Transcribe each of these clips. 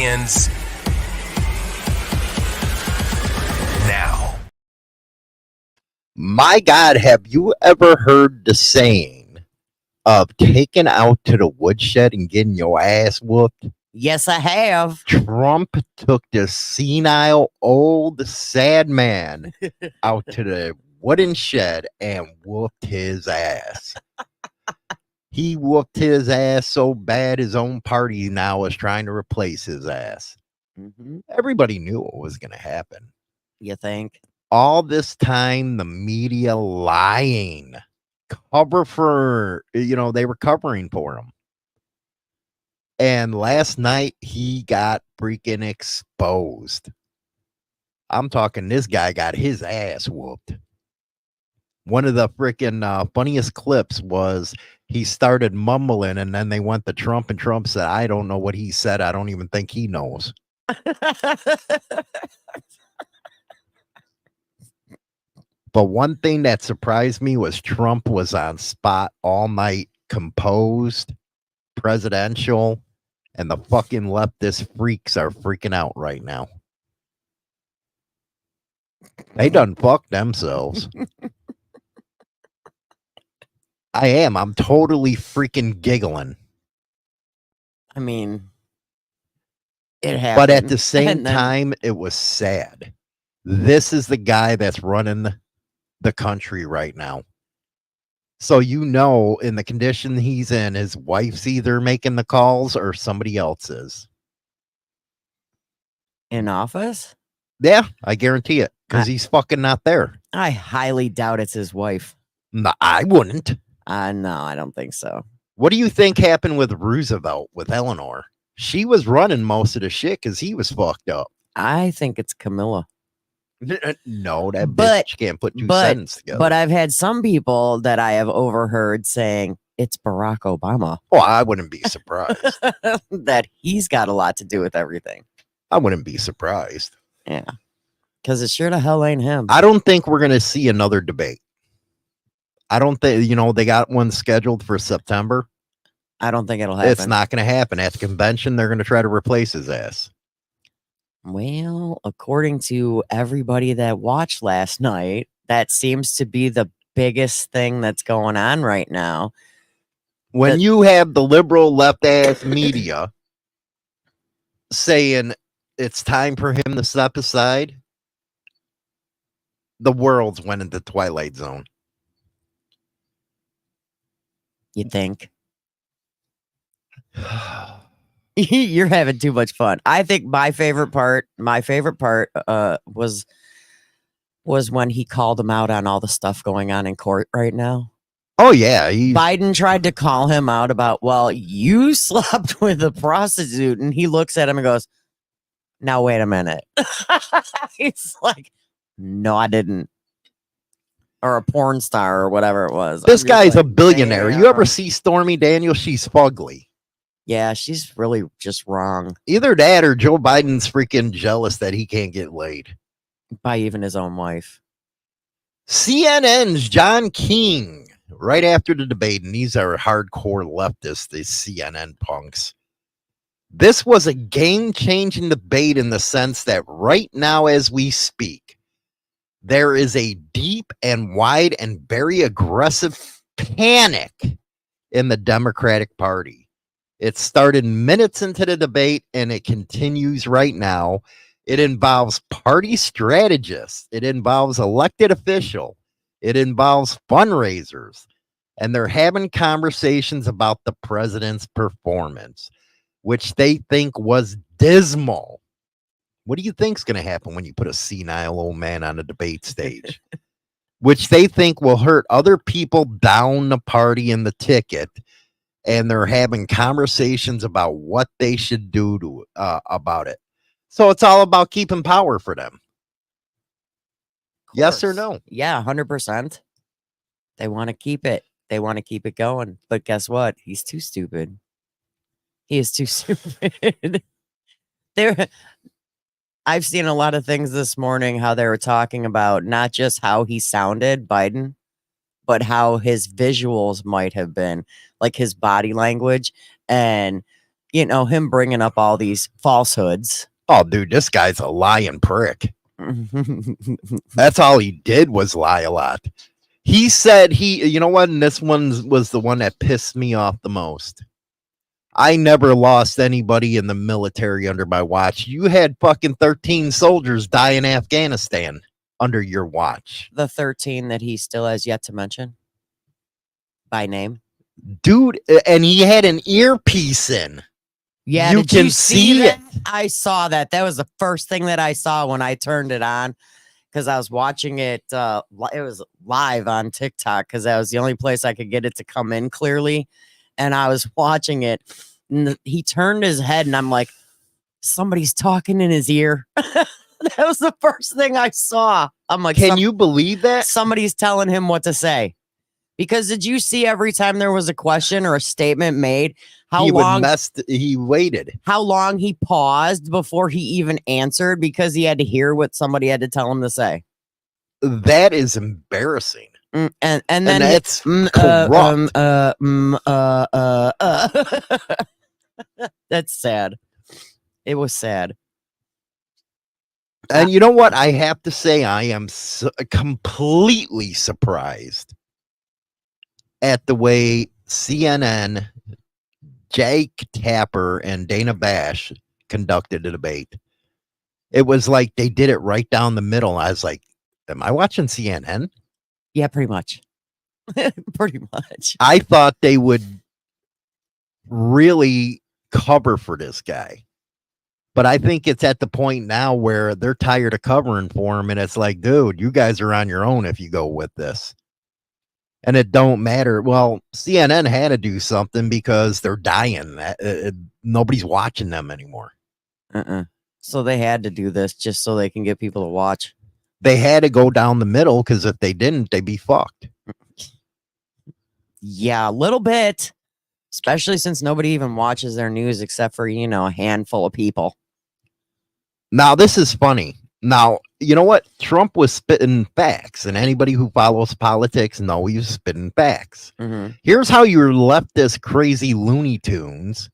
begins now. My God, have you ever heard the saying of taking out to the woodshed and getting your ass whooped? Yes, I have. Trump took this senile, old, sad man out to the wooden shed and whooped his ass. He whooped his ass so bad his own party now is trying to replace his ass. Mm-hmm. Everybody knew what was going to happen. You think? All this time, the media lying. Cover for, they were covering for him. And last night, he got freaking exposed. I'm talking, this guy got his ass whooped. One of the freaking funniest clips was he started mumbling and then they went to Trump and Trump said, I don't know what he said. I don't even think he knows. But one thing that surprised me was Trump was on spot all night, composed, presidential, and the fucking leftist freaks are freaking out right now. They done fucked themselves. I am. I'm totally freaking giggling. I mean, it happened. But at the same time, it was sad. This is the guy that's running the country right now. So, in the condition he's in, his wife's either making the calls or somebody else is. In office? Yeah, I guarantee it. Because he's fucking not there. I highly doubt it's his wife. No, I wouldn't. No, I don't think so. What do you think happened with Roosevelt, with Eleanor? She was running most of the shit because he was fucked up. I think it's Camilla. No, that bitch can't put two sentences together. But I've had some people that I have overheard saying it's Barack Obama. Oh, I wouldn't be surprised. That he's got a lot to do with everything. I wouldn't be surprised. Yeah. Because it sure the hell ain't him. I don't think we're going to see another debate. I don't think, they got one scheduled for September. I don't think it'll happen. It's not going to happen. At the convention, they're going to try to replace his ass. Well, according to everybody that watched last night, that seems to be the biggest thing that's going on right now. When you have the liberal left-ass media saying it's time for him to step aside, the world's went into Twilight Zone. You think? You're having too much fun. I think my favorite part was when he called him out on all the stuff going on in court right now. Oh, yeah. Biden tried to call him out about, well, you slept with a prostitute. And he looks at him and goes, now, wait a minute. He's like, no, I didn't. Or a porn star or whatever it was. This guy's a billionaire. Damn. You ever see Stormy Daniels? She's fugly. Yeah, she's really just wrong. Either that or Joe Biden's freaking jealous that he can't get laid. By even his own wife. CNN's John King, right after the debate, and these are hardcore leftists, these CNN punks. This was a game-changing debate in the sense that right now as we speak, there is a deep and wide and very aggressive panic in the Democratic Party. It started minutes into the debate and it continues right now. It involves party strategists. It involves elected officials. It involves fundraisers. And they're having conversations about the president's performance, which they think was dismal. What do you think's going to happen when you put a senile old man on a debate stage? Which they think will hurt other people down the party in the ticket. And they're having conversations about what they should do about it. So it's all about keeping power for them. Yes or no? Yeah, 100%. They want to keep it. They want to keep it going. But guess what? He's too stupid. He is too stupid. I've seen a lot of things this morning, how they were talking about not just how he sounded, Biden, but how his visuals might have been, like his body language. And you know, him bringing up all these falsehoods. Oh, dude, this guy's a lying prick. That's all he did was lie a lot. He said you know what? And this one was the one that pissed me off the most. I never lost anybody in the military under my watch. You had fucking 13 soldiers die in Afghanistan under your watch. The 13 that he still has yet to mention by name. Dude, and he had an earpiece in. Yeah, You did can you see see that? I saw that. That was the first thing that I saw when I turned it on because I was watching it. It was live on TikTok because that was the only place I could get it to come in clearly. And I was watching it. And he turned his head, and I'm like, somebody's talking in his ear. That was the first thing I saw. I'm like, Can you believe that? somebody's telling him what to say? Because did you see every time there was a question or a statement made, how He waited. how long he paused before he even answered because he had to hear what somebody had to tell him to say? That is embarrassing. And then And that's corrupt. That's sad. It was sad. And you know what? I have to say, I am completely surprised at the way CNN, Jake Tapper, and Dana Bash conducted the debate. It was like they did it right down the middle. I was like, am I watching CNN? Yeah, pretty much. Pretty much. I thought they would really cover for this guy. But I think it's at the point now where they're tired of covering for him. And it's like, dude, you guys are on your own if you go with this. And it don't matter. Well, CNN had to do something because they're dying. Nobody's watching them anymore. So they had to do this just so they can get people to watch. They had to go down the middle because if they didn't, they'd be fucked. Yeah, a little bit. Especially since nobody even watches their news except for, you know, a handful of people. Now, this is funny. Now, you know what? Trump was spitting facts, and anybody who follows politics knows he's spitting facts. Here's how your leftist crazy Looney Tunes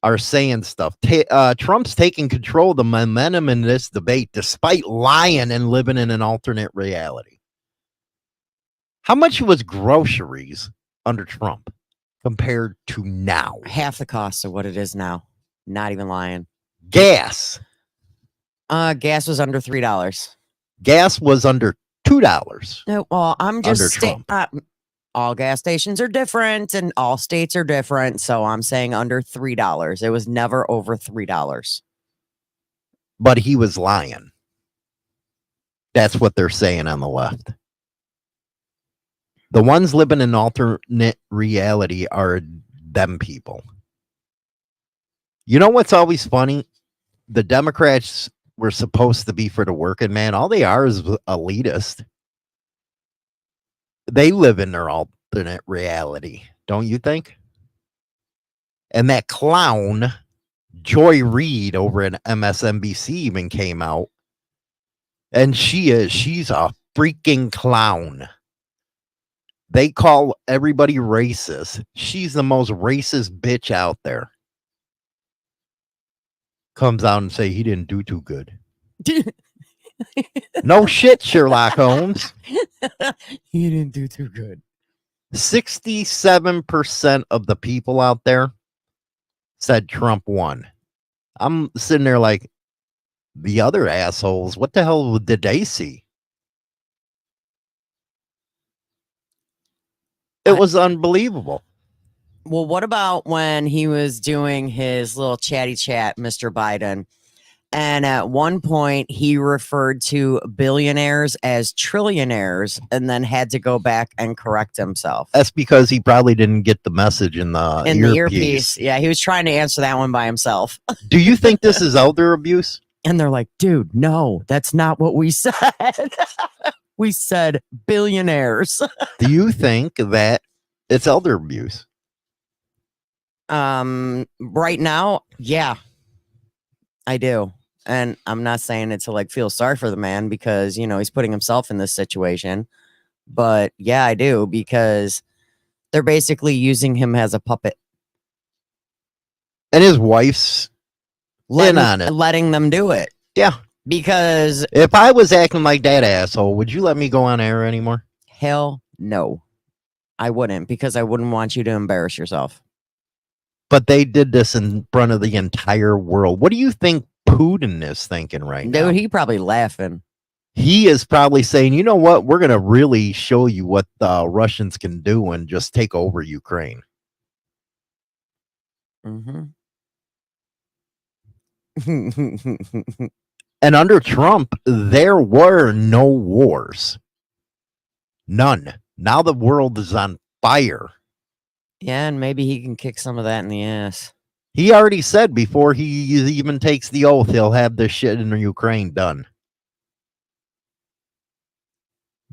are saying stuff. Trump's taking control of the momentum in this debate despite lying and living in an alternate reality. How much was groceries under Trump compared to now? Half the cost of what it is now. Not even lying. Gas. Gas was under $3. Gas was under $2. No, well, I'm just Trump. all gas stations are different and all states are different. So I'm saying under $3. It was never over $3. But he was lying. That's what they're saying on the left. The ones living in alternate reality are them people. You know what's always funny? The Democrats were supposed to be for the working man. All they are is elitist. They live in their alternate reality, don't you think? And that clown, Joy Reid, over at MSNBC even came out. And she's a freaking clown. They call everybody racist. She's the most racist bitch out there. Comes out and say he didn't do too good. No shit, Sherlock Holmes. He didn't do too good. 67% of the people out there said Trump won. I'm sitting there like, the other assholes, what the hell did they see? It was unbelievable. Well, what about when he was doing his little chatty chat, Mr. Biden? And at one point, he referred to billionaires as trillionaires and then had to go back and correct himself. That's because he probably didn't get the message in the earpiece. Yeah, he was trying to answer that one by himself. Do you think this is elder abuse? And they're like, dude, no, that's not what we said. We said billionaires. Do you think that it's elder abuse? Right now, yeah, I do. And I'm not saying it to like feel sorry for the man because, you know, he's putting himself in this situation. But yeah, I do, because they're basically using him as a puppet. And his wife's in on it. letting them do it. Yeah. Because If I was acting like that asshole, would you let me go on air anymore? hell no. I wouldn't, because I wouldn't want you to embarrass yourself. But they did this in front of the entire world. What do you think Putin is thinking right now? Dude, he probably laughing. He is probably saying, you know what? We're going to really show you what the Russians can do and just take over Ukraine. Mm-hmm. And under Trump, there were no wars. None. Now the world is on fire. Yeah, and maybe he can kick some of that in the ass. He already said before he even takes the oath, he'll have this shit in Ukraine done.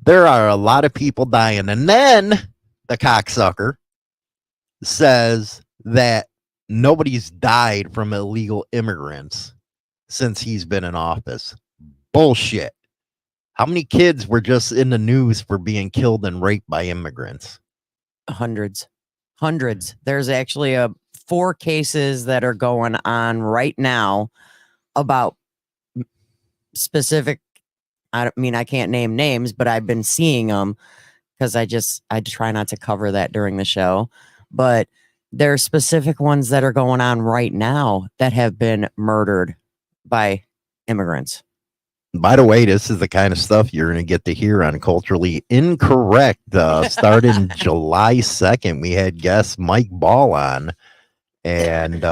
There are a lot of people dying. And then the cocksucker says that nobody's died from illegal immigrants since he's been in office. Bullshit. How many kids were just in the news for being killed and raped by immigrants? Hundreds. There's actually 4 cases that are going on right now about specific. I mean, I can't name names, but I've been seeing them because I try not to cover that during the show. But there are specific ones that are going on right now that have been murdered by immigrants. By the way, this is the kind of stuff you're going to get to hear on Culturally Incorrect. Starting July 2nd, we had guest Mike Ball on, and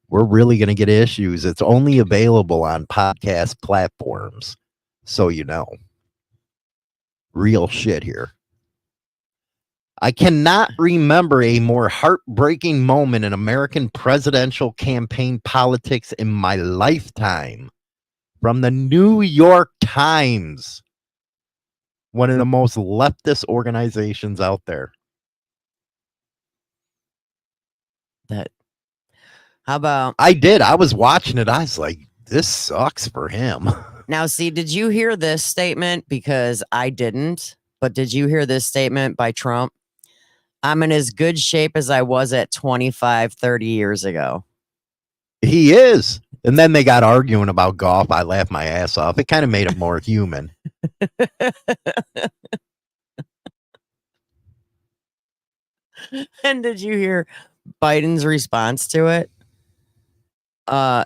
we're really going to get issues. It's only available on podcast platforms, so you know. Real shit here. I cannot remember a more heartbreaking moment in American presidential campaign politics in my lifetime. From the New York Times, one of the most leftist organizations out there. How about I was watching it. I was like, this sucks for him. now? See, did you hear this statement? Because I didn't. But did you hear this statement by Trump? I'm in as good shape as I was at 25, 30 years ago. He is. And then they got arguing about golf. I laughed my ass off. It kind of made him more human. And did you hear Biden's response to it?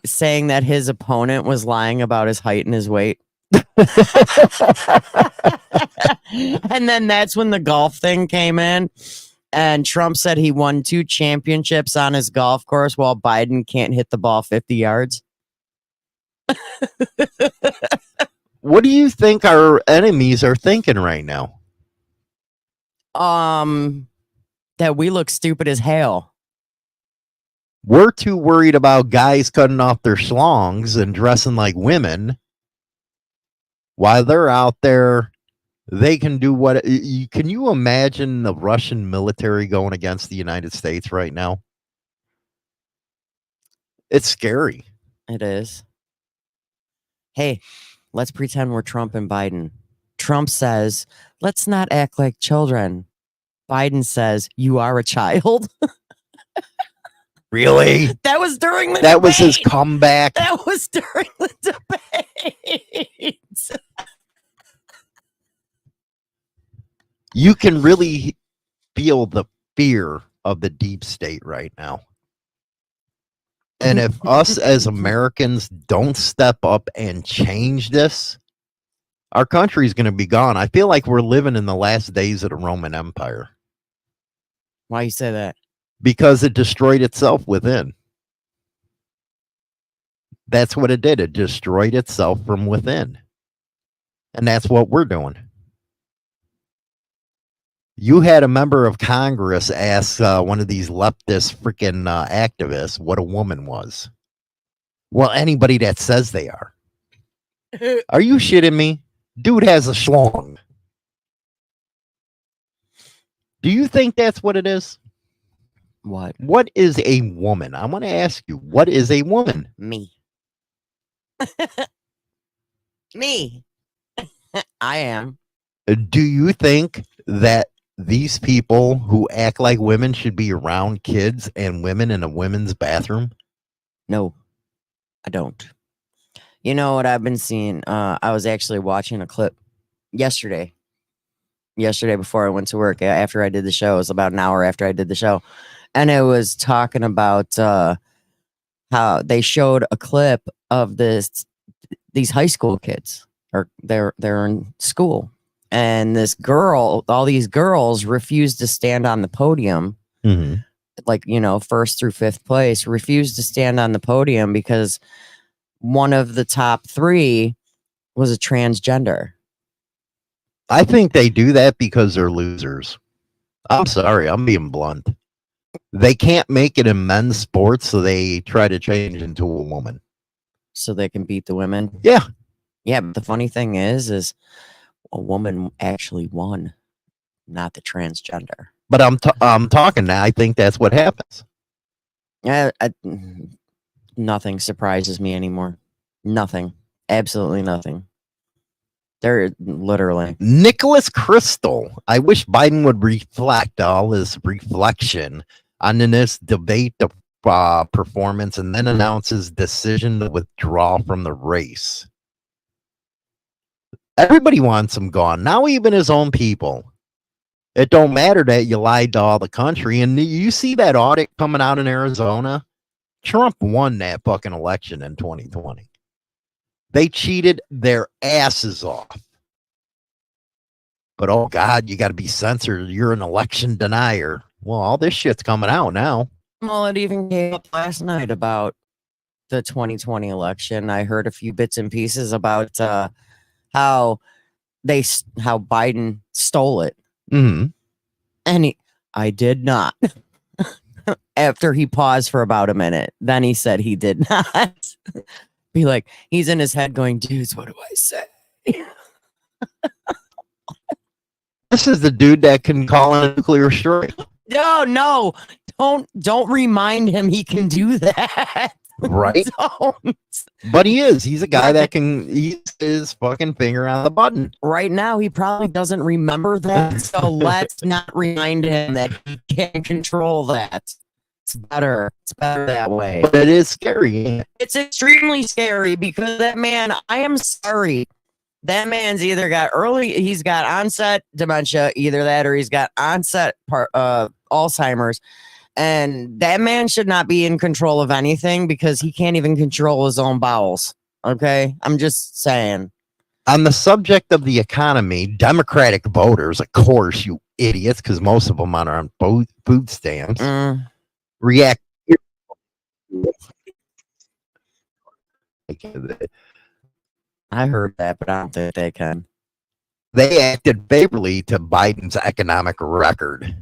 Saying that his opponent was lying about his height and his weight. And then that's when the golf thing came in. And Trump said he won 2 championships on his golf course while Biden can't hit the ball 50 yards. What do you think our enemies are thinking right now? That we look stupid as hell. We're too worried about guys cutting off their schlongs and dressing like women. While they're out there, they can do what... Can you imagine the Russian military going against the United States right now? It's scary. It is. Hey, let's pretend we're Trump and Biden. Trump says, let's not act like children. Biden says, you are a child. Really? That was during the That debate. was his comeback. That was during the debate. You can really feel the fear of the deep state right now. And if us as Americans don't step up and change this, our country's going to be gone. I feel like we're living in the last days of the Roman Empire Why you say that? because it destroyed itself within. That's what it did. It destroyed itself from within. And that's what we're doing. You had a member of Congress ask one of these leftist freaking activists what a woman was. Well, anybody that says they are. Are you shitting me? Dude has a schlong. Do you think that's what it is? What? What is a woman? I want to ask you, what is a woman? Me. Me. I am. Do you think that these people who act like women should be around kids and women in a women's bathroom? No, I don't. You know what I've been seeing? I was actually watching a clip yesterday. Yesterday before I went to work, after I did the show. It was about an hour after I did the show. And it was talking about how they showed a clip of these high school kids, or they're in school. And this girl, all these girls refused to stand on the podium, Mm-hmm. like, you know, first through fifth place, refused to stand on the podium because one of the top three was a transgender. I think they do that because they're losers. I'm sorry, I'm being blunt. They can't make it in men's sports, so they try to change into a woman. So they can beat the women. Yeah. Yeah, but the funny thing is a woman actually won, not the transgender. But I'm talking now. I think that's what happens. Yeah, nothing surprises me anymore. Nothing. Absolutely nothing. They're literally. Nicholas Crystal. I wish Biden would reflect all his reflection on this debate performance and then announce his decision to withdraw from the race. Everybody wants him gone. Now even his own people. It don't matter that you lied to all the country. And you see that audit coming out in Arizona? Trump won that fucking election in 2020. They cheated their asses off. But oh God, you got to be censored. You're an election denier. Well, all this shit's coming out now. Well, it even came up last night about the 2020 election. I heard a few bits and pieces about how Biden stole it. Mm-hmm. And I did not. After he paused for about a minute, then he said he did not. Be like, he's in his head going, dudes, what do I say? This is the dude that can call a nuclear strike. No, don't remind him he can do that. Right? Don't. But he is. He's a guy that can use his fucking finger on the button. Right now, he probably doesn't remember that. So let's not remind him that he can control that. It's better. It's better that way. But it is scary. It's extremely scary because that man, I am sorry. That man's either he's got onset dementia, either that or he's got onset Alzheimer's. And that man should not be in control of anything because he can't even control his own bowels. Okay? I'm just saying. On the subject of the economy, Democratic voters, of course, you idiots, because most of them are on food stamps, react. I heard that, but I don't think they can. They acted favorably to Biden's economic record.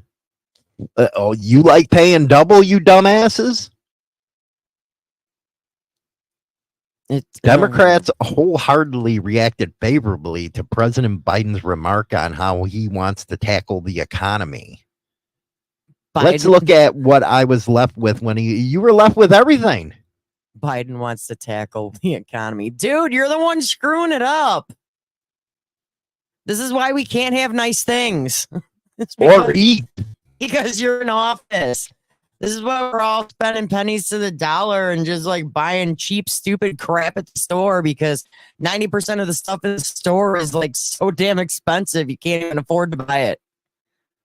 Oh, you like paying double, you dumbasses? Democrats wholeheartedly reacted favorably to President Biden's remark on how he wants to tackle the economy. Let's look at what I was left with when you were left with everything. Biden wants to tackle the economy. Dude, you're the one screwing it up. This is why we can't have nice things. Or eat. Because you're in office. This is why we're all spending pennies to the dollar and just like buying cheap, stupid crap at the store because 90% of the stuff in the store is like so damn expensive you can't even afford to buy it.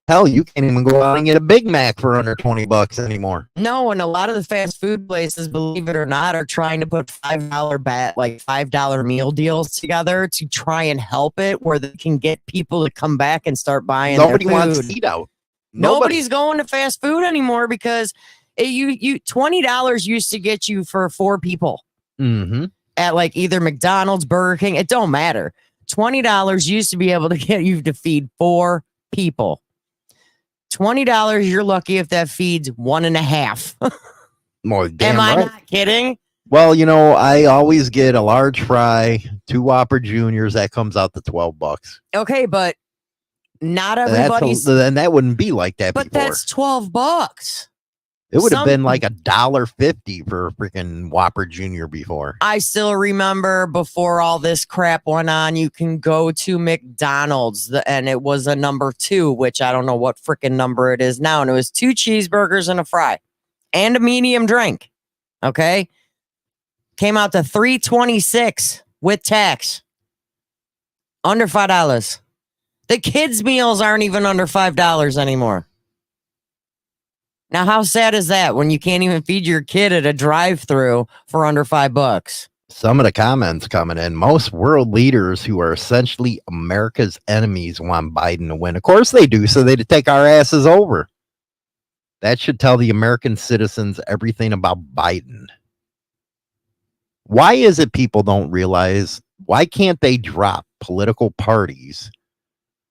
Hell, you can't even go out and get a Big Mac for under $20 anymore. No, and a lot of the fast food places, believe it or not, are trying to put $5 meal deals together to try and help it where they can get people to come back and start buying Nobody their food. wants to eat out. Nobody's going to fast food anymore because you $20 used to get you for 4 people at like either McDonald's, Burger King. It don't matter. $20 used to be able to get you to feed 4 people. $20, you're lucky if that feeds 1.5. More damn Am I right. not kidding? Well, you know, I always get a large fry, 2 Whopper Juniors. That comes out to $12. Okay, but not everybody's. Then that wouldn't be like that. But before. that's $12. It would have been like $1.50 for a freaking Whopper Junior before. I still remember before all this crap went on, you can go to McDonald's and it was a number 2, which I don't know what freaking number it is now. And it was 2 cheeseburgers and a fry and a medium drink. Okay. Came out to $3.26 with tax. Under $5. The kids' meals aren't even under $5 anymore. Now, how sad is that when you can't even feed your kid at a drive-thru for under $5? Some of the comments coming in, most world leaders who are essentially America's enemies want Biden to win. Of course they do, so they take our asses over. That should tell the American citizens everything about Biden. Why is it people don't realize, why can't they drop political parties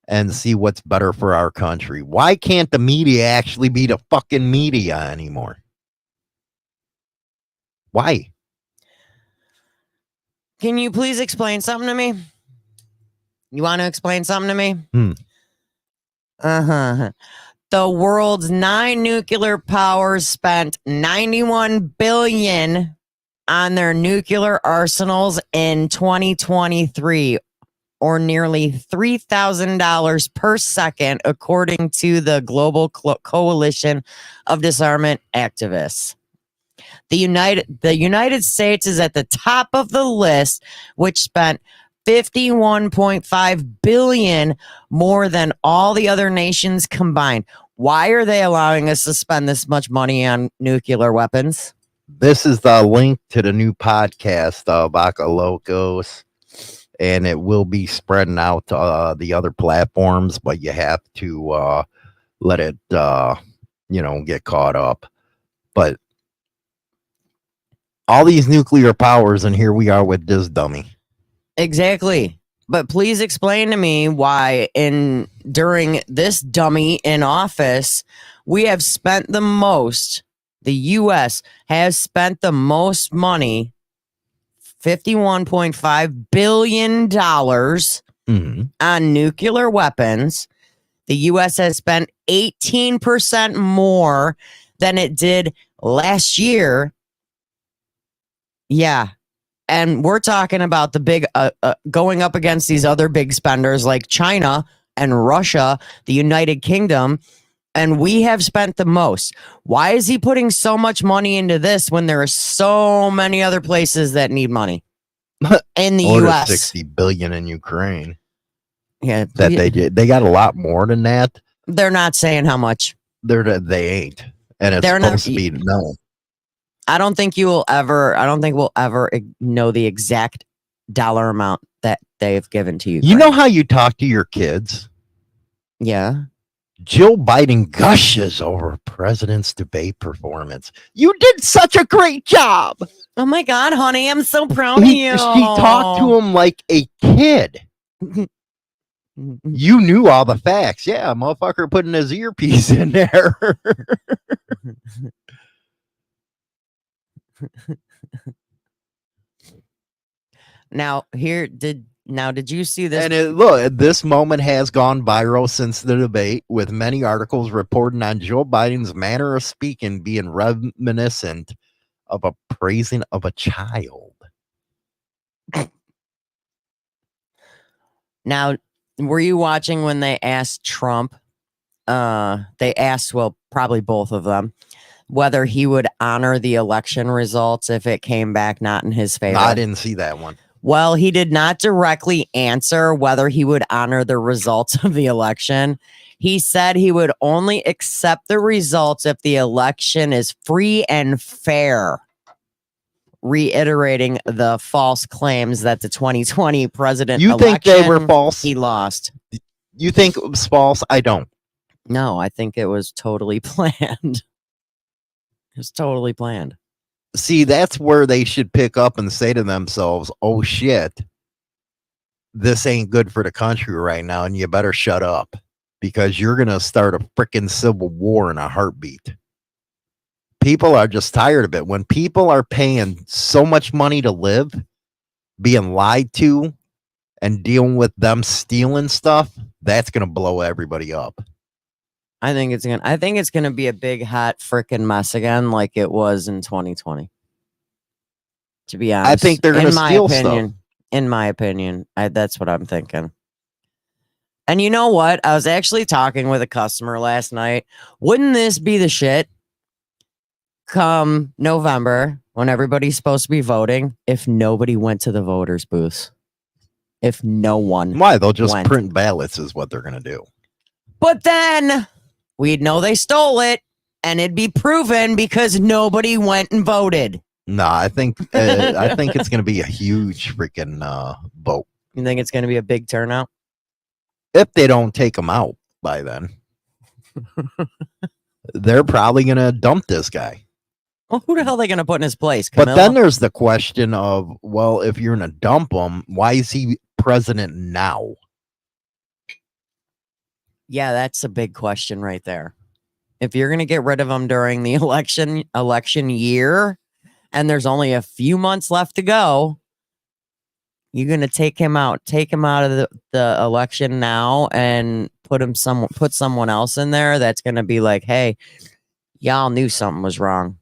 and see what's better for our country? Why can't the media actually be the fucking media anymore? Why? Can you please explain something to me? You want to explain something to me? The world's 9 nuclear powers spent $91 billion on their nuclear arsenals in 2023, or nearly $3,000 per second, according to the Global Coalition of Disarmament Activists. The United States is at the top of the list, which spent $51.5 billion more than all the other nations combined. Why are they allowing us to spend this much money on nuclear weapons? This is the link to the new podcast, Vaca Locos, and it will be spreading out to the other platforms, but you have to let it, get caught up. But all these nuclear powers, and here we are with this dummy. Exactly. But please explain to me why during this dummy in office, we have spent the most, the U.S. has spent the most money, $51.5 billion on nuclear weapons. The U.S. has spent 18% more than it did last year. Yeah. And we're talking about the big going up against these other big spenders like China and Russia, the United Kingdom, and we have spent the most. Why is he putting so much money into this when there are so many other places that need money in the U.S.? $60 billion in Ukraine. Yeah, that they did. They got a lot more than that. They're not saying how much. They ain't, and it's supposed to be no. I don't think we'll ever know the exact dollar amount that they've given to you. You know how you talk to your kids? Yeah. Jill Biden gushes over president's debate performance. You did such a great job. Oh my God, honey, I'm so proud of you. She talked to him like a kid. You knew all the facts. Yeah, motherfucker putting his earpiece in there. Now, did you see this? And look, this moment has gone viral since the debate, with many articles reporting on Joe Biden's manner of speaking being reminiscent of a praising of a child. Now, were you watching when they asked Trump? They asked, well, probably both of them, whether he would honor the election results if it came back not in his favor. No, I didn't see that one. Well, he did not directly answer whether he would honor the results of the election. He said he would only accept the results if the election is free and fair, reiterating the false claims that the 2020 president You election, think they were false? He lost. You think it was false? I don't. No, I think it was totally planned. It was totally planned. See, that's where they should pick up and say to themselves, oh shit, this ain't good for the country right now, and you better shut up, because you're going to start a freaking civil war in a heartbeat. People are just tired of it. When people are paying so much money to live, being lied to, and dealing with them stealing stuff, that's going to blow everybody up. I think it's gonna be a big hot freaking mess again, like it was in 2020. To be honest, I think they're gonna steal stuff. In my opinion, that's what I'm thinking. And you know what? I was actually talking with a customer last night. Wouldn't this be the shit? come November when everybody's supposed to be voting if nobody went to the voters' booths? If no one. Why? They'll just went. print ballots is what they're going to do. But then we'd know they stole it and it'd be proven because nobody went and voted. No, I think it's going to be a huge freaking vote. You think it's going to be a big turnout? If they don't take them out by then. They're probably going to dump this guy. Well, who the hell are they going to put in his place? But Camilla? then there's the question of, well, if you're going to dump him, why is he president now? Yeah, that's a big question right there. If you're going to get rid of him during the election year, and there's only a few months left to go, you're going to take him out of the election now and put someone else in there that's going to be like, hey, y'all knew something was wrong.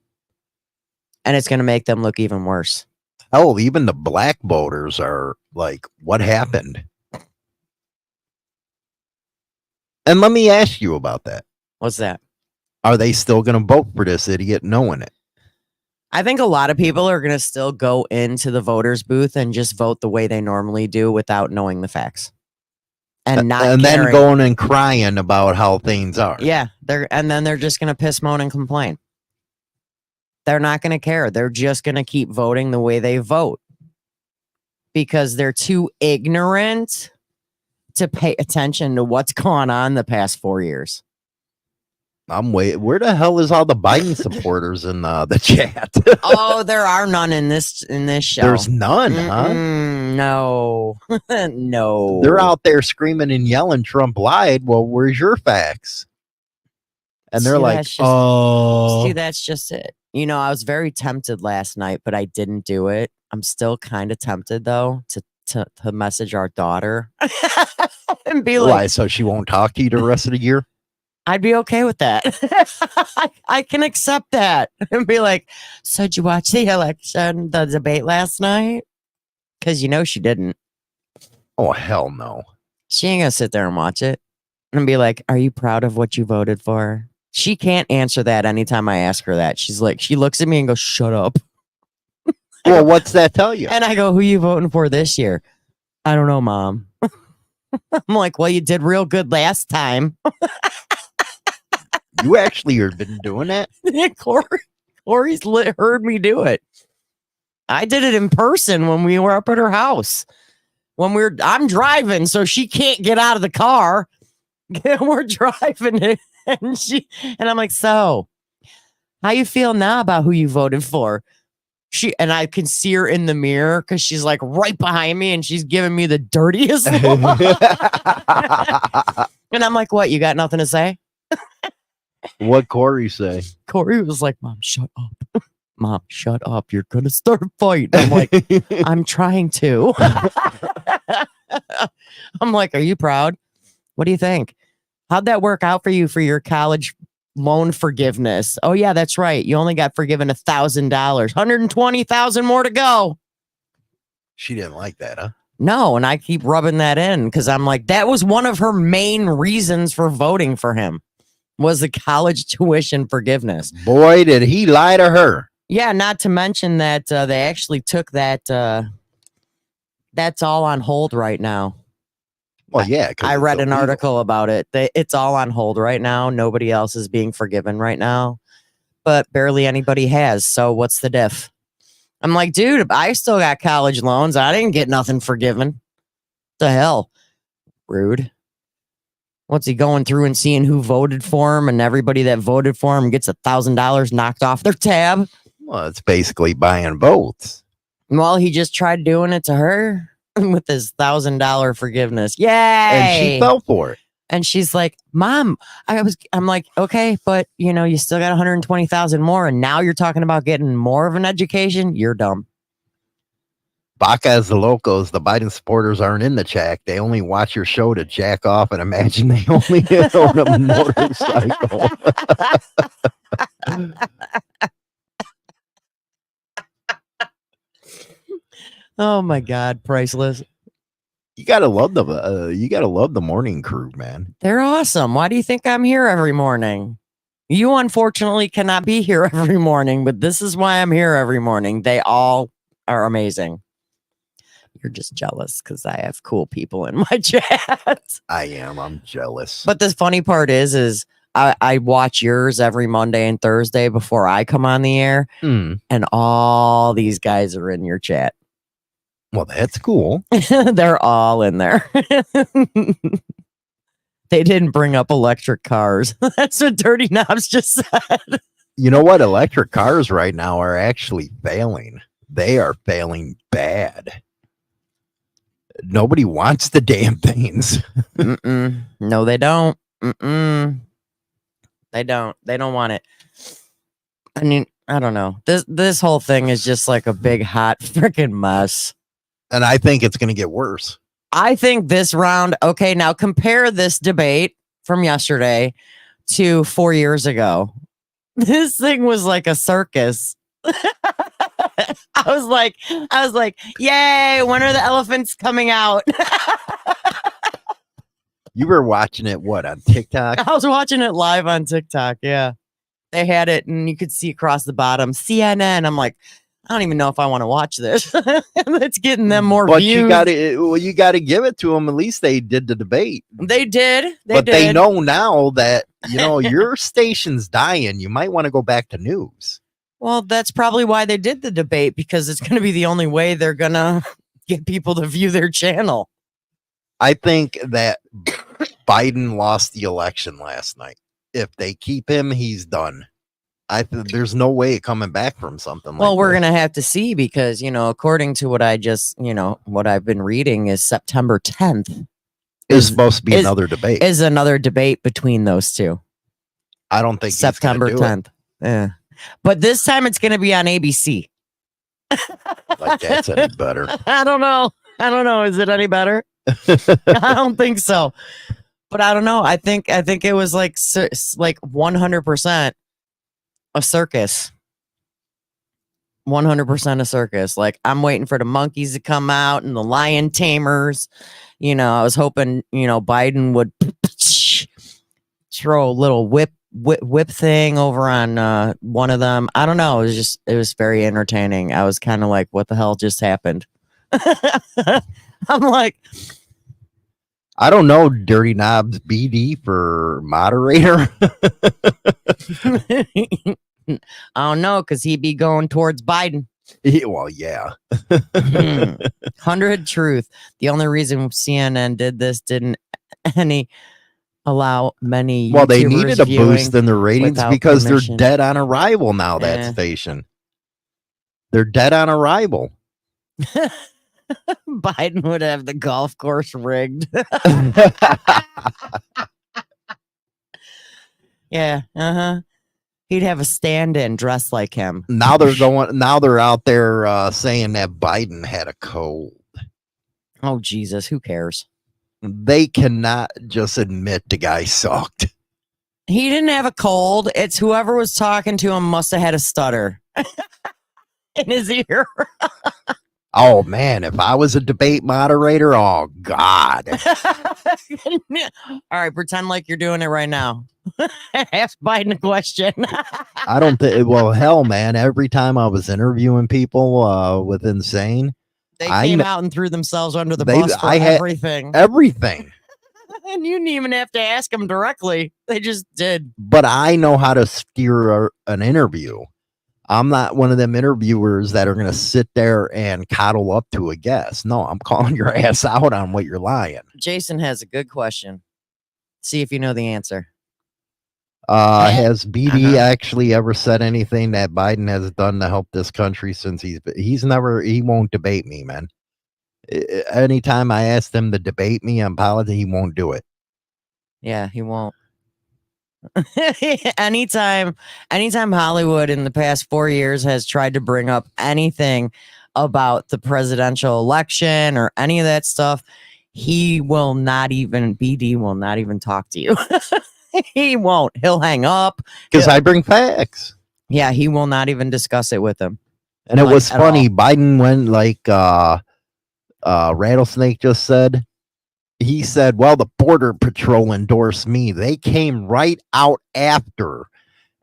And it's going to make them look even worse. Oh, even the black voters are like, what happened? And let me ask you about that. What's that? Are they still going to vote for this idiot knowing it? I think a lot of people are going to still go into the voters booth and just vote the way they normally do without knowing the facts. And not then going and crying about how things are. Yeah, then they're just going to piss, moan, and complain. They're not going to care. They're just going to keep voting the way they vote because they're too ignorant to pay attention to what's gone on the past 4 years. Where the hell is all the Biden supporters in the chat? Oh, there are none in this show. There's none, huh? No. No. They're out there screaming and yelling Trump lied. Well, where's your facts? And they're like, oh. See, that's just it. You know, I was very tempted last night, but I didn't do it. I'm still kind of tempted, though, to message our daughter and be like, why? So she won't talk to you the rest of the year? I'd be okay with that. I can accept that and be like, so did you watch the debate last night? Because you know she didn't. Oh, hell no. She ain't gonna sit there and watch it and be like, are you proud of what you voted for? She can't answer that anytime I ask her that. She's like, she looks at me and goes, shut up. Well, what's that tell you? And I go, who you voting for this year? I don't know, Mom. I'm like, well, you did real good last time. You actually have been doing that? Corey's heard me do it. I did it in person when we were up at her house. I'm driving, so she can't get out of the car. We're driving it, and I'm like, so how you feel now about who you voted for? And I can see her in the mirror because she's like right behind me and she's giving me the dirtiest look. And I'm like, what? You got nothing to say? What Corey say? Corey was like, Mom, shut up. Mom, shut up. You're going to start a fight. I'm like, I'm trying to. I'm like, are you proud? What do you think? How'd that work out for you for your college loan forgiveness? Oh, yeah, that's right. You only got forgiven $1,000. $120,000 more to go. She didn't like that, huh? No, and I keep rubbing that in because I'm like, that was one of her main reasons for voting for him. Was the college tuition forgiveness. Boy, did he lie to her. Yeah, not to mention that they actually took that. That's all on hold right now. Well, yeah. I read an article about it. It's all on hold right now. Nobody else is being forgiven right now. But barely anybody has. So what's the diff? I'm like, dude, I still got college loans. I didn't get nothing forgiven. The hell? Rude. What's he going through and seeing who voted for him, and everybody that voted for him gets $1,000 knocked off their tab? Well, it's basically buying votes. Well, he just tried doing it to her with his $1,000 forgiveness. Yay! And she fell for it. And she's like, Mom, I'm like, okay, but you know, you still got 120,000 more, and now you're talking about getting more of an education. You're dumb. Bacas the locos, the Biden supporters aren't in the chat. They only watch your show to jack off and imagine they only own a motorcycle. Oh my God, priceless. You gotta love the morning crew, man. They're awesome. Why do you think I'm here every morning? You unfortunately cannot be here every morning, but this is why I'm here every morning. They all are amazing. You're just jealous because I have cool people in my chat. I am. I'm jealous. But the funny part is I watch yours every Monday and Thursday before I come on the air, Hmm. and all these guys are in your chat. Well, that's cool. They're all in there. They didn't bring up electric cars. That's what Dirty Knobs just said. You know what? Electric cars right now are actually failing. They are failing bad. Nobody wants the damn things. Mm-mm. No, they don't. Mm-mm. They don't. They don't want it. I mean, I don't know. This whole thing is just like a big hot freaking mess. And I think it's going to get worse. I think this round, okay, now compare this debate from yesterday to 4 years ago. This thing was like a circus. I was like, yay, when are the elephants coming out? You were watching it, what, on TikTok? I was watching it live on TikTok. Yeah. They had it and you could see across the bottom CNN. I'm like, I don't even know if I want to watch this. It's getting them more But views. you got to give it to them. At least they did the debate. They did. They know now that, your station's dying. You might want to go back to news. Well, that's probably why they did the debate, because it's going to be the only way they're going to get people to view their channel. I think that Biden lost the election last night. If they keep him, he's done. There's no way coming back from something Well, like we're this. going to have to see, because, according to what I just, what I've been reading is September 10th It's supposed to be another debate. is another debate between those two. I don't think September he's gonna do 10th. Yeah. But this time it's going to be on ABC. it. Like that's any better. I don't know. Is it any better? I don't think so. But I don't know. I think it was like 100% a circus. 100% a circus. Like, I'm waiting for the monkeys to come out and the lion tamers. I was hoping, Biden would throw a little whip thing over on one of them. I don't know. It was very entertaining. I was kind of like, what the hell just happened? I'm like, I don't know, Dirty Knobs BD for moderator. I don't know, because he'd be going towards Biden. Well, yeah. 100 truth. The only reason CNN did this didn't allow many. Well, they YouTubers needed a viewing boost in the ratings without because permission. they're dead on arrival now. That Eh. station. They're dead on arrival. Biden would have the golf course rigged. Yeah. He'd have a stand-in dressed like him. Now they're out there saying that Biden had a cold. Oh, Jesus. Who cares? They cannot just admit the guy sucked. He didn't have a cold. It's whoever was talking to him must have had a stutter in his ear. Oh man, if I was a debate moderator, oh God. All right, pretend like you're doing it right now. Ask Biden a question. I don't think, well, hell, man, every time I was interviewing people with Insane, They I came kn- out and threw themselves under the They- bus for I had- everything. everything. And you didn't even have to ask them directly. They just did. But I know how to steer an interview. I'm not one of them interviewers that are going to sit there and coddle up to a guest. No, I'm calling your ass out on what you're lying. Jason has a good question. See if you know the answer. Has BD Uh-huh. actually ever said anything that Biden has done to help this country since he won't debate me, man. Anytime I asked him to debate me on politics, he won't do it. Yeah, he won't. anytime Hollywood in the past 4 years has tried to bring up anything about the presidential election or any of that stuff, BD will not even talk to you. He won't. He'll hang up. Because I bring facts. Yeah, he will not even discuss it with him. And it Like, was at funny. Biden went like Rattlesnake just said. He said, well, the Border Patrol endorsed me. They came right out after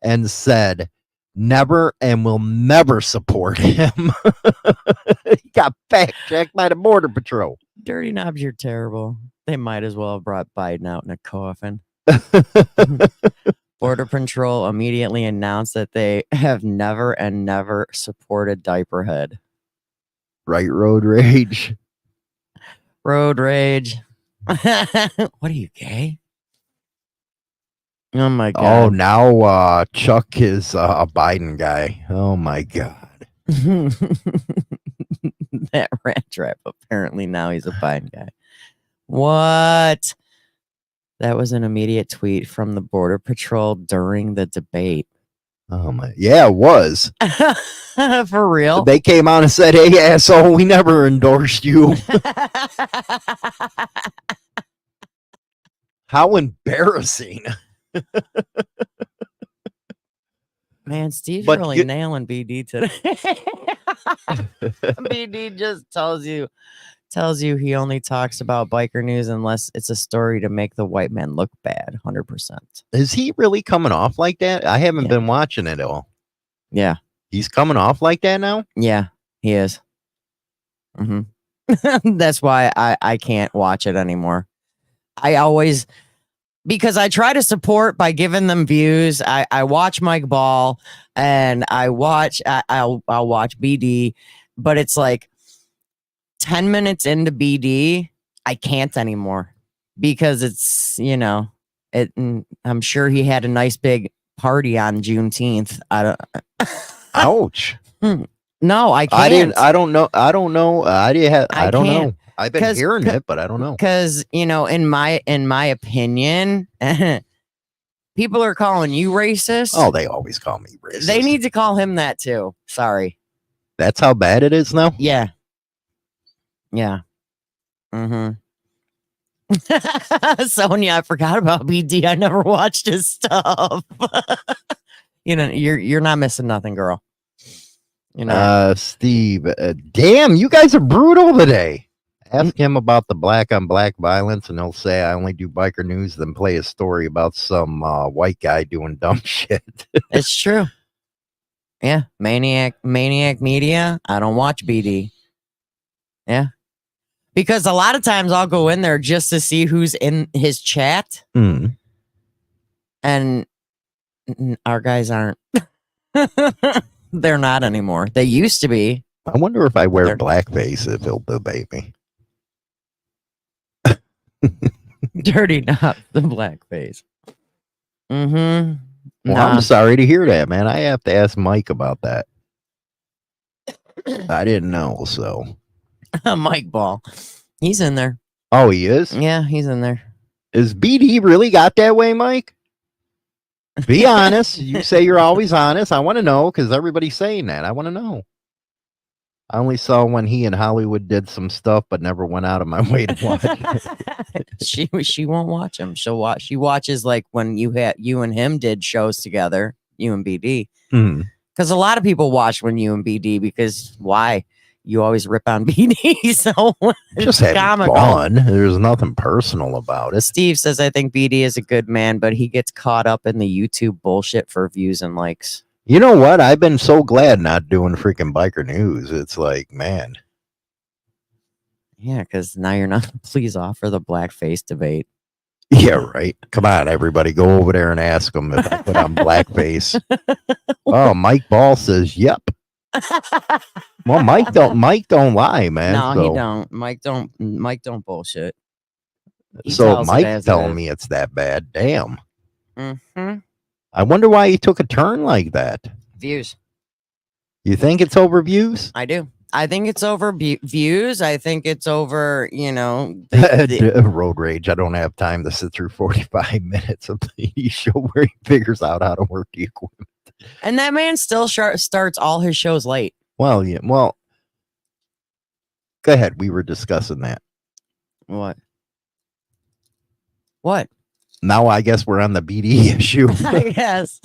and said never and will never support him. He got fact checked by the Border Patrol. Dirty knobs, you're terrible. They might as well have brought Biden out in a coffin. Border Patrol immediately announced that they have never and never supported Diaperhead. Right, road rage. Road rage. What are you, gay? Oh my Oh, god. now Chuck is a Biden guy. Oh my god. That rat trap. Apparently now he's a Biden guy. What? That was an immediate tweet from the Border Patrol during the debate. Oh my, yeah, it was. For real? They came out and said, "Hey, asshole, we never endorsed you." How embarrassing! Man, Steve's But really you- nailing BD today. BD just tells you he only talks about biker news unless it's a story to make the white man look bad. 100%. Is he really coming off like that? I haven't Yeah. been watching it all. Yeah. He's coming off like that now. Yeah, he is. That's why I can't watch it anymore. I always, because I try to support by giving them views. I watch Mike Ball and I'll watch BD, but it's like 10 minutes into BD, I can't anymore because it's, I'm sure he had a nice big party on Juneteenth. Ouch! No, I can't. I didn't. I don't know. I don't know. I don't can't. know. I've been hearing it, but I don't know. Because in my opinion, people are calling you racist. Oh, they always call me racist. They need to call him that too. Sorry. That's how bad it is now. Yeah. Yeah. Mm-hmm. Sonia, I forgot about BD. I never watched his stuff. You're not missing nothing, girl. Steve, damn, you guys are brutal today. Ask him about the black on black violence, and he'll say, "I only do biker news." Then play a story about some white guy doing dumb shit. It's true. Yeah, maniac media. I don't watch BD. Yeah, because a lot of times I'll go in there just to see who's in his chat, and our guys aren't. They're not anymore. They used to be. I wonder if I wear They're- blackface if he'll debate me. Dirty, not the blackface. Mm-hmm. Well, Nah. I'm sorry to hear that, man. I have to ask Mike about that. I didn't know, so. Mike Ball. He's in there. Oh, he is? Yeah, he's in there. Is BD really got that way, Mike? Be honest. You say you're always honest. I want to know because everybody's saying that. I want to know. I only saw when he and Hollywood did some stuff, but never went out of my way to watch it. She won't watch him. She watches like when you and him did shows together, you and BD. Because a lot of people watch when you and BD because why? You always rip on BD. So Just it's having comical. fun. There's nothing personal about it. Steve says, I think BD is a good man, but he gets caught up in the YouTube bullshit for views and likes. You know what? I've been so glad not doing freaking biker news. It's like, man. Yeah, because now you're not. Please offer the blackface debate. Yeah, right. Come on, everybody. Go over there and ask them if I put on blackface. Oh, Mike Ball says, yep. Well, Mike don't lie, man. No, so, he don't. Mike don't bullshit. He So tells it Mike as it telling is. me it's that bad. Damn. Mm-hmm. I wonder why he took a turn like that. Views. You think it's over views? I do. I think it's over views. I think it's over, the- Road rage. I don't have time to sit through 45 minutes of the show where he figures out how to work the equipment. and that man still starts all his shows late. Well, yeah. Well, go ahead. We were discussing that. What? What? Now I guess we're on the BD issue. I guess.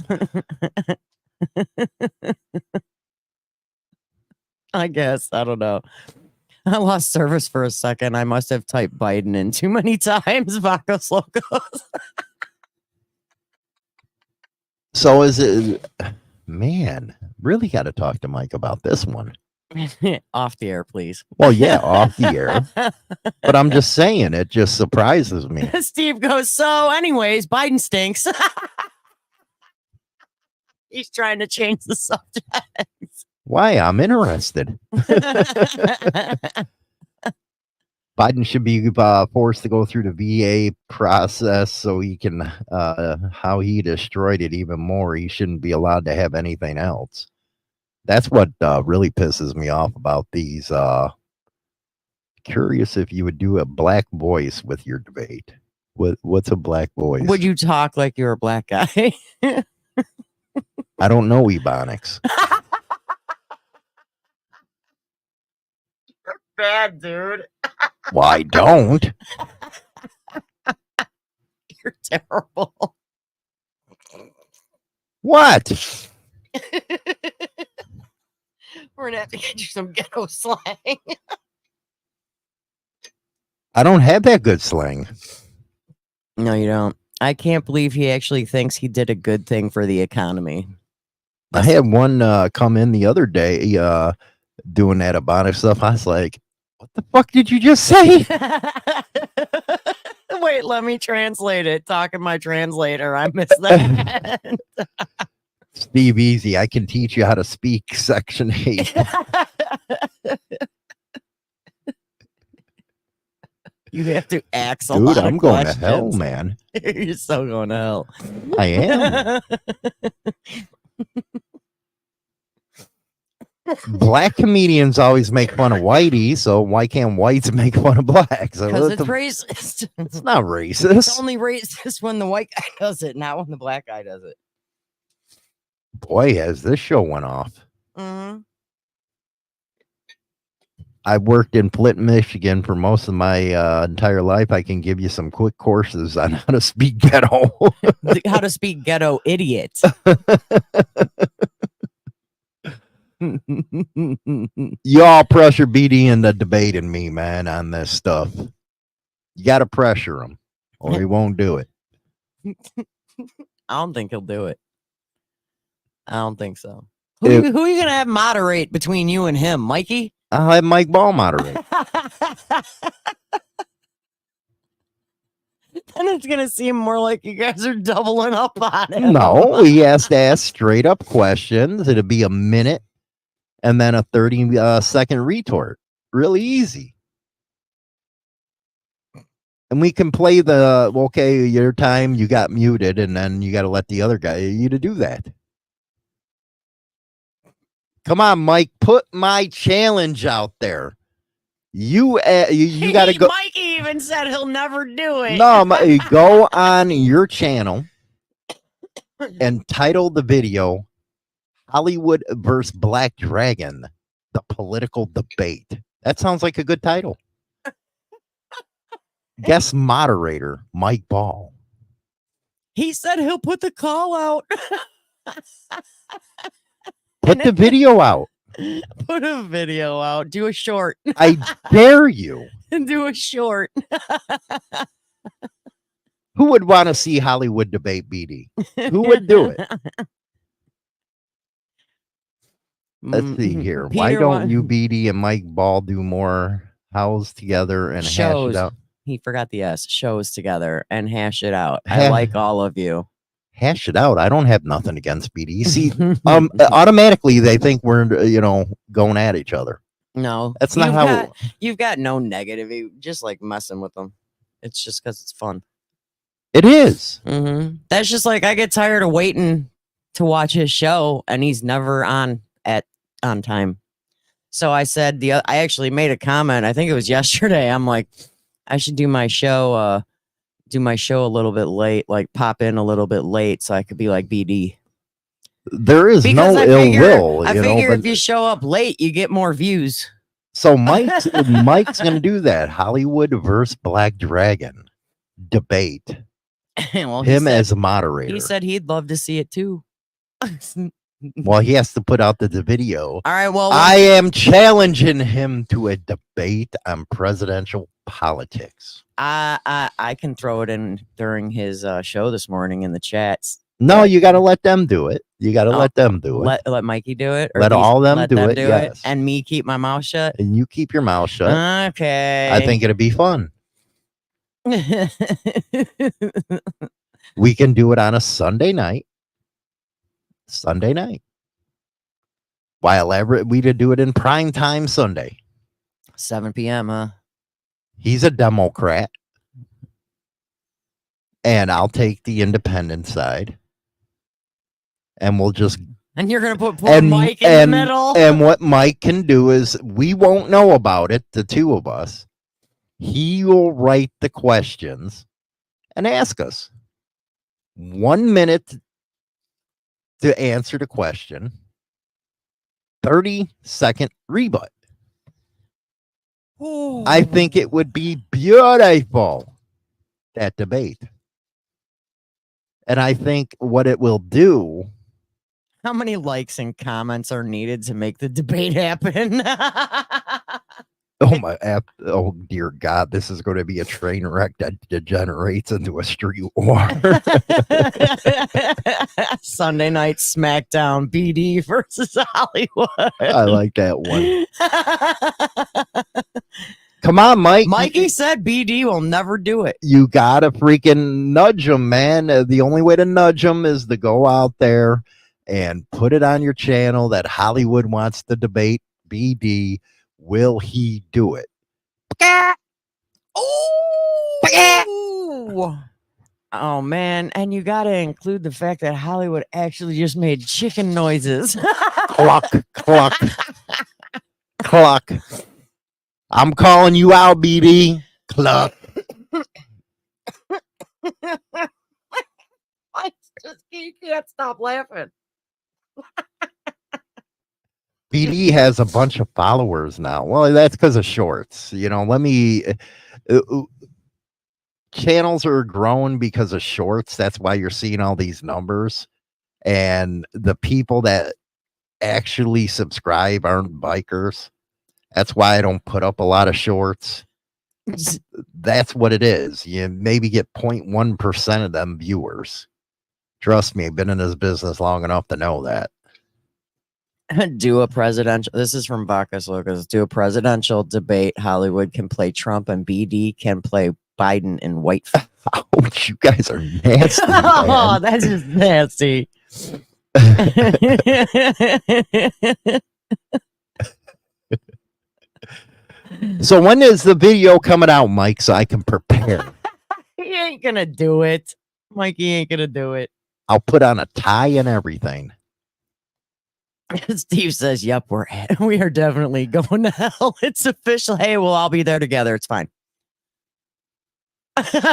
I guess. I don't know. I lost service for a second. I must have typed Biden in too many times. Vacos Locos. So is it, man, really got to talk to Mike about this one. Off the air, please. Well, yeah, off the air. But I'm just saying, it just surprises me. Steve goes, so anyways, Biden stinks. He's trying to change the subject. Why? I'm interested. Biden should be forced to go through the VA process so he can, how he destroyed it even more. He shouldn't be allowed to have anything else. That's what really pisses me off about these. Curious if you would do a black voice with your debate. What's a black voice? Would you talk like you're a black guy? I don't know Ebonics. You're bad, dude. Well, I don't. You're terrible. What? We're gonna have to get you some ghetto slang. I don't have that good slang. No, you don't. I can't believe he actually thinks he did a good thing for the economy. I had one come in the other day doing that Ebonics stuff. I was like, what the fuck did you just say? Wait, let me translate it. Talking my translator. I missed that. Steve Easy, I can teach you how to speak Section 8. You have to ask a Dude, lot I'm of going questions. to hell, man. You're so going to hell. I am. Black comedians always make fun of whitey, so why can't whites make fun of blacks? Because it's racist. It's not It's racist. only racist when the white guy does it, not when the black guy does it. Boy, has this show went off. Mm-hmm. I worked in Flint, Michigan for most of my entire life. I can give you some quick courses on how to speak ghetto. How to speak ghetto idiot. You all pressure BD into debating me, man, on this stuff. You got to pressure him or he won't do it. I don't think he'll do it. I don't think so. Who are you going to have moderate between you and him, Mikey? I'll have Mike Ball moderate. Then it's going to seem more like you guys are doubling up on it. No, he has to ask straight up questions. It'll be a minute and then a 30-second retort. Really easy. And we can play the, okay, your time, you got muted, and then you got to let the other guy, you to do that. Come on, Mike, put my challenge out there. You got to go. Mikey even said he'll never do it. No, go on your channel and title the video Hollywood versus Black Dragon, the political debate. That sounds like a good title. Guest moderator, Mike Ball. He said he'll put the call out. Put the video out. Put a video out. Do a short. I dare you. Do a short. Who would want to see Hollywood debate BD? Who would do it? Let's see here. Why don't you, BD, and Mike Ball do more howls together and hash it out? He forgot the S. Shows together and hash it out. I like all of you. Hash it out. I don't have nothing against BD. See, automatically they think we're, going at each other. No, that's not how. You've got no negative. You just like messing with them. It's just because it's fun. It is. Mm-hmm. That's just like I get tired of waiting to watch his show, and he's never on time. So I said I actually made a comment. I think it was yesterday. I'm like, I should do my show a little bit late, like pop in a little bit late, so I could be like BD. There is no ill will. I figure if you show up late, you get more views. So Mike's going to do that Hollywood versus Black Dragon debate. Well, him as a moderator. He said he'd love to see it too. Well, he has to put out the video. All right. Well, I am challenging him to a debate on presidential politics. I can throw it in during his show this morning in the chats. No, you got to let them do it. You got to Oh, let them do it. Let Mikey do it. Let at least all them let do it, yes. and me keep my mouth shut. And you keep your mouth shut. Okay. I think it'd be fun. We can do it on a Sunday night. Sunday night. Why elaborate? We to do it in prime time Sunday. 7 p.m. Huh? He's a Democrat. And I'll take the independent side. And we'll just And you're gonna put poor Mike in the middle. And what Mike can do is we won't know about it, the two of us. He will write the questions and ask us. 1 minute to answer the question. 30-second rebut. I think it would be beautiful, that debate. And I think what it will do. How many likes and comments are needed to make the debate happen? Oh dear God, this is going to be a train wreck that degenerates into a street war. Sunday night SmackDown, BD versus Hollywood. I like that one. Come on, Mike. Mikey said BD will never do it. You gotta freaking nudge him, man. The only way to nudge him is to go out there and put it on your channel that Hollywood wants to debate BD. Will he do it? Oh man, and you got to include the fact that Hollywood actually just made chicken noises. Cluck, cluck, cluck. I'm calling you out, BD. Cluck. You can't stop laughing. BD has a bunch of followers now. Well, that's because of shorts. You know, channels are growing because of shorts. That's why you're seeing all these numbers. And the people that actually subscribe aren't bikers. That's why I don't put up a lot of shorts. That's what it is. You maybe get 0.1% of them viewers. Trust me, I've been in this business long enough to know that. Do a presidential. This is from Bacchus Lucas. Do a presidential debate. Hollywood can play Trump and BD can play Biden in white. Ouch, you guys are nasty. Oh, that's just nasty. So when is the video coming out, Mike, so I can prepare? He ain't gonna do it. Mikey ain't gonna do it. I'll put on a tie and everything. Steve says, yep, we are definitely going to hell. It's official. Hey, we'll all be there together. It's fine.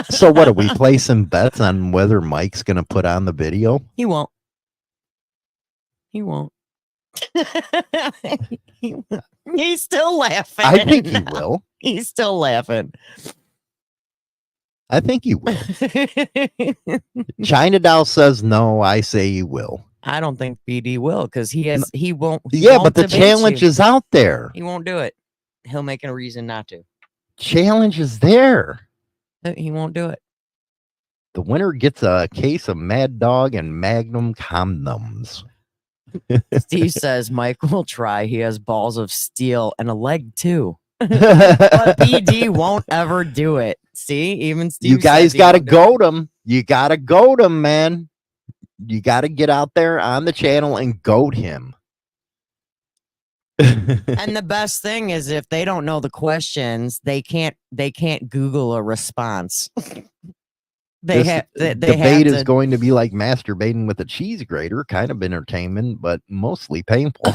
So what, are we placing bets on whether Mike's going to put on the video? He won't. He won't. He's still laughing. I think he will. He's still laughing. I think he will. China Doll says no. I say he will. I don't think BD will because he won't. Yeah, but the challenge is out there. He won't do it. He'll make a reason not to. Challenge is there. He won't do it. The winner gets a case of Mad Dog and Magnum condoms. Steve says Mike will try. He has balls of steel and a leg too. But BD won't ever do it. See, even Steve. You guys got to goad him. You got to goad him, man. You got to get out there on the channel and goad him. And the best thing is if they don't know the questions, they can't Google a response. Debate is going to be like masturbating with a cheese grater, kind of entertainment, but mostly painful.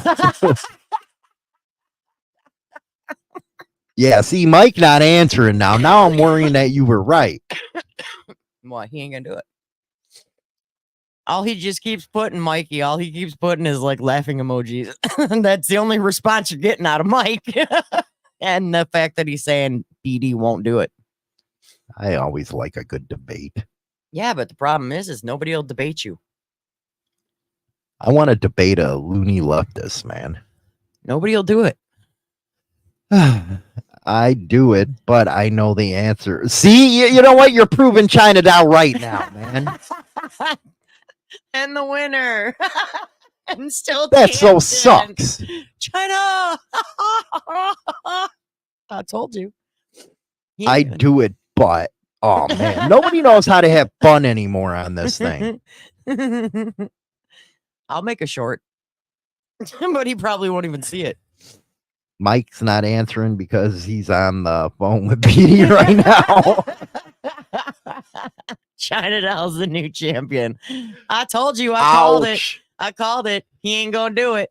Yeah, see, Mike not answering now. Now I'm worrying that you were right. Well, he ain't gonna do it. All he just keeps putting, Mikey, all he keeps putting is like laughing emojis. That's the only response you're getting out of Mike. And the fact that he's saying BD won't do it. I always like a good debate. Yeah, but the problem is nobody will debate you. I want to debate a loony leftist, man. Nobody will do it. I do it, but I know the answer. See, you know what? You're proving China Doll right now, man. and the winner. And still That so champion. sucks. China. I told you. I do it, but oh man, nobody knows how to have fun anymore on this thing. I'll make a short, but he probably won't even see it. Mike's not answering because he's on the phone with BD right now. China Doll's the new champion. I told you. I called it. Ouch. I called it. He ain't gonna do it.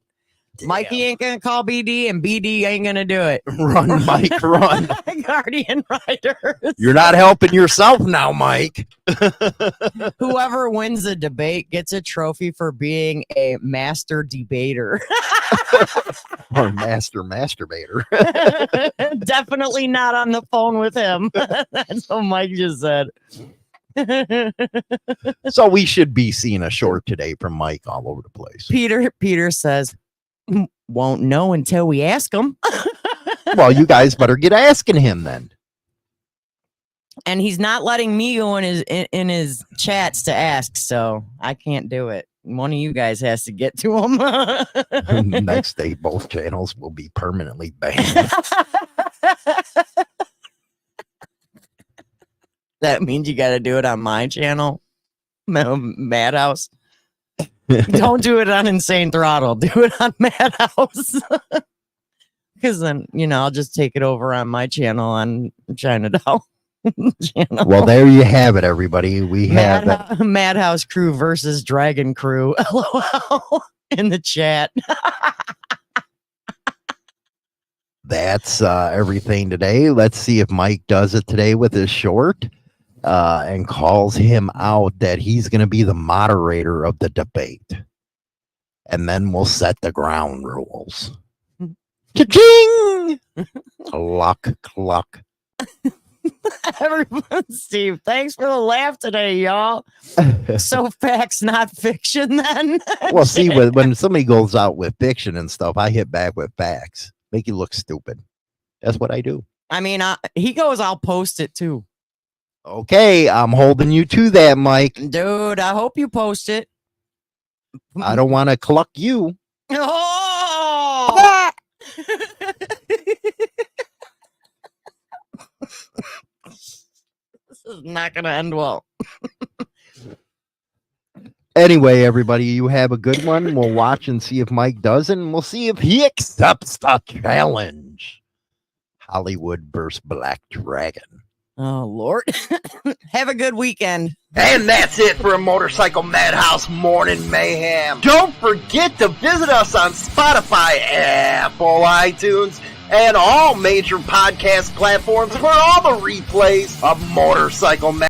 Mikey ain't gonna call BD, and BD ain't gonna do it. Run, Mike, run. Guardian Riders. You're not helping yourself now, Mike. Whoever wins the debate gets a trophy for being a master debater. Or master masturbator. Definitely not on the phone with him. That's what Mike just said. So we should be seeing a short today from Mike all over the place. Peter says, won't know until we ask him. Well, you guys better get asking him then. And he's not letting me go in his chats to ask, so I can't do it. One of you guys has to get to him. Next day, both channels will be permanently banned. That means you got to do it on my channel, Madhouse. Don't do it on Insane Throttle. Do it on Madhouse. Because then, I'll just take it over on my channel on China Doll. Channel. Well, there you have it, everybody. We have Madhouse Crew versus Dragon Crew. LOL in the chat. That's everything today. Let's see if Mike does it today with his short and calls him out that he's going to be the moderator of the debate. And then we'll set the ground rules. Cha-ching! Cluck. Everyone, Steve, thanks for the laugh today, y'all. So facts, not fiction, then. Well, see, when somebody goes out with fiction and stuff, I hit back with facts. Make you look stupid. That's what I do. I mean, he goes, I'll post it too. Okay, I'm holding you to that, Mike. Dude, I hope you post it. I don't want to cluck you. Oh! This is not going to end well. Anyway, everybody, you have a good one. We'll watch and see if Mike does it, and we'll see if he accepts the challenge. Hollywood versus Black Dragon. Oh, Lord. Have a good weekend. And that's it for a Motorcycle Madhouse Morning Mayhem. Don't forget to visit us on Spotify, Apple, iTunes, and all major podcast platforms for all the replays of Motorcycle Madhouse.